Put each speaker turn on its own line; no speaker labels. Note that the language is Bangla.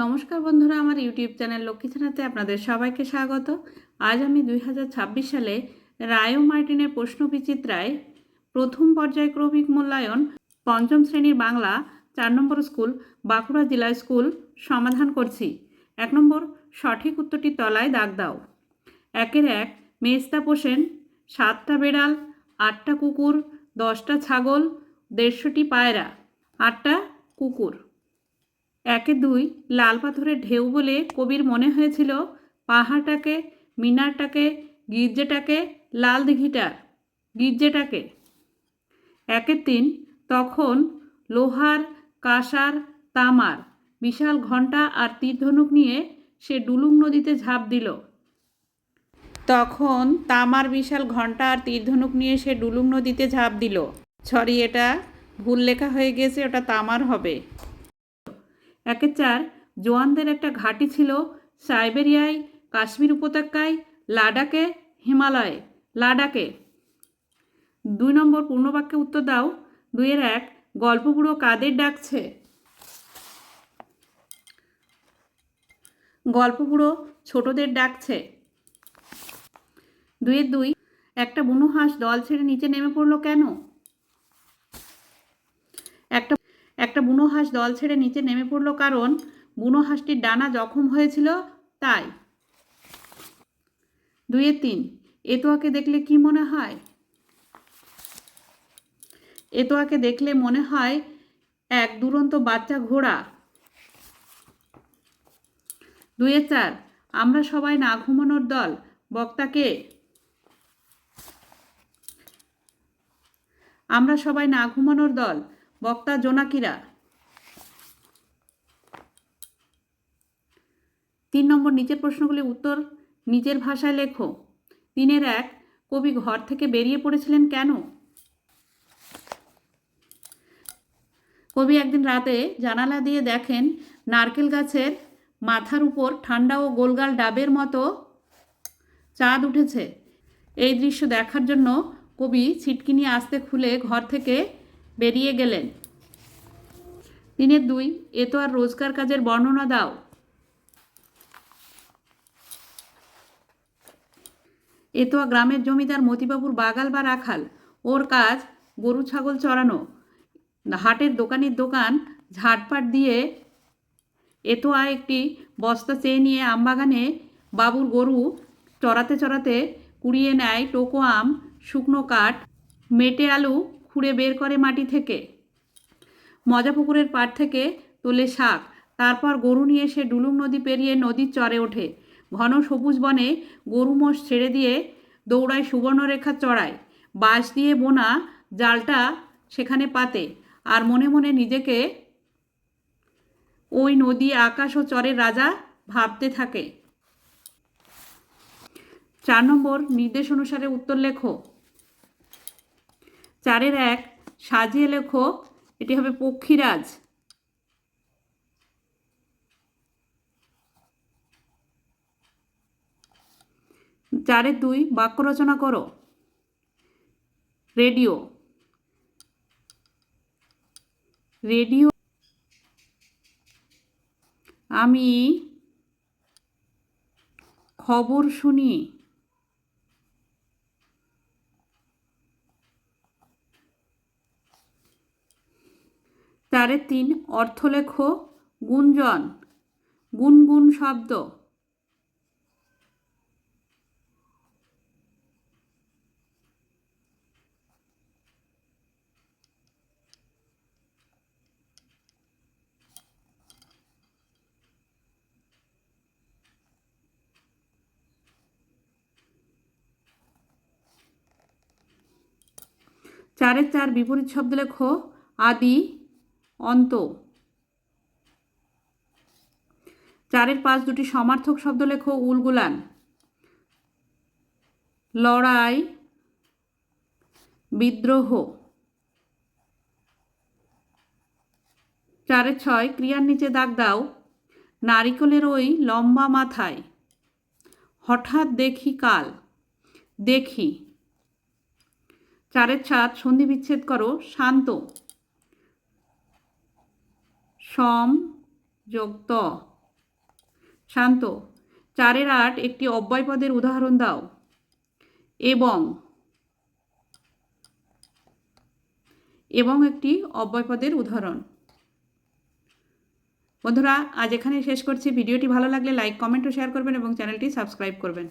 নমস্কার বন্ধুরা, আমার ইউটিউব চ্যানেল লক্ষ্মীছানাতে আপনাদের সবাইকে স্বাগত। আজ আমি 2026 সালে রায় ও মার্টিনের প্রশ্নবিচিত্রায় প্রথম পর্যায়ক্রমিক মূল্যায়ন পঞ্চম শ্রেণীর বাংলা 4 নম্বর স্কুল বাঁকুড়া জেলা স্কুল সমাধান করছি। 1 নম্বর, সঠিক উত্তরটি তলায় দাগ দাও। 1 মেজদা পোষেন 7টা বেড়াল, 8টা কুকুর, 10টা ছাগল, 150টি পায়রা, 8টা কুকুর। 2 লাল পাথরের ঢেউ বলে কবির মনে হয়েছিল পাহাড়টাকে, মিনারটাকে, গির্জেটাকে, লাল দিঘিটার গির্জেটাকে। 3 তখন লোহার, কাঁসার, তামার বিশাল ঘণ্টা আর তীরধনুক নিয়ে সে ডুলুং নদীতে ঝাঁপ দিল। তখন তামার বিশাল ঘণ্টা আর তীরধনুক নিয়ে সে ডুলুং নদীতে ঝাঁপ দিল। সরি, এটা ভুল লেখা হয়ে গেছে, ওটা তামার হবে। 4 জোয়ানদের একটা ঘাঁটি ছিল সাইবেরিয়ায়, কাশ্মীর উপত্যকায়, লাডাখে, হিমালয়ে, লাডাখে। 2 নম্বর, পূর্ণবাক্যে উত্তর দাও। 2-1 গল্পগুলো কাদের ডাকছে? গল্পগুলো ছোটদের ডাকছে। 2-2 একটা বুনো হাঁস দল ছেড়ে নিচে নেমে পড়লো কেন? একটা বুনো হাঁস দল ছেড়ে নিচে নেমে পড়লো কারণ বুনো হাঁসটির ডানা জখম হয়েছিল, তাই। 2-3 এতোয়াকে দেখলে কি মনে হয়? এতোয়াকে দেখলে মনে হয় এক দুরন্ত বাচ্চা ঘোড়া। 2-4 আমরা সবাই না ঘুমানোর দল, বক্তা কে? আমরা সবাই না ঘুমানোর দল, বক্তা জোনাকিরা। 3 নম্বর, নিচের প্রশ্নগুলি উত্তর নিজের ভাষায় লেখো। 3-1 কবি ঘর থেকে বেরিয়ে পড়েছিলেন কেন? কবি একদিন রাতে জানালা দিয়ে দেখেন নারকেল গাছের মাথার উপর ঠান্ডা ও গোলগাল ডাবের মতো চাঁদ উঠেছে। এই দৃশ্য দেখার জন্য কবি ছিটকিনি আস্তে খুলে ঘর থেকে বেরিয়ে গেলেন। 3-2 এতোয়ার রোজকার কাজের বর্ণনা দাও। এতোয়া গ্রামের জমিদার মতিবাবুর বাগাল বা রাখাল। ওর কাজ গরু ছাগল চড়ানো। হাটের দোকানের দোকান ঝাটপাট দিয়ে এতোয়া একটি বস্তা চেয়ে নিয়ে আমবাগানে বাবুর গরু চড়াতে চড়াতে কুড়িয়ে নেয় টোকো আম, শুকনো কাঠ, মেটে আলু খুঁড়ে বের করে মাটি থেকে। মজা পুকুরের পাড় থেকে তোলে শাক। তারপর গরু নিয়ে সে ডুলুং নদী পেরিয়ে নদীর চরে ওঠে। ঘন সবুজ বনে গরু মোষ ছেড়ে দিয়ে দৌড়ায় সুবর্ণরেখা চড়ায়। বাঁশ দিয়ে বোনা জালটা সেখানে পাতে আর মনে মনে নিজেকে ওই নদী, আকাশ ও চরের রাজা ভাবতে থাকে। 4 নম্বর, নির্দেশ অনুসারে উত্তর লেখো। 4-1 সাজিয়ে লেখো, এটি হবে পক্ষীরাজ। 4-2 বাক্য রচনা করো। রেডিও। রেডিও আমি খবর শুনি। 4-3 অর্থ লেখো। গুঞ্জন, গুনগুন শব্দ। 4-4 বিপরীত শব্দ লেখো। আদি, অন্ত। 4-5 দুটি সমার্থক শব্দ লেখো। উলগুলান, লড়াই, বিদ্রোহ। 4-6 ক্রিয়ার নিচে দাগ দাও। নারিকেলের ওই লম্বা মাথায়। হঠাৎ দেখি কাল, দেখি। 4-7 সন্ধি বিচ্ছেদ করো। শান্ত, সম যোগ ত। শান্ত। 4-এর 8 একটি অব্যয় পদের উদাহরণ দাও। এবং একটি অব্যয় পদের উদাহরণ। বন্ধুরা, আজ এখানে শেষ করছি। ভিডিওটি ভালো লাগলে লাইক, কমেন্ট ও শেয়ার করবেন এবং চ্যানেলটি সাবস্ক্রাইব করবেন।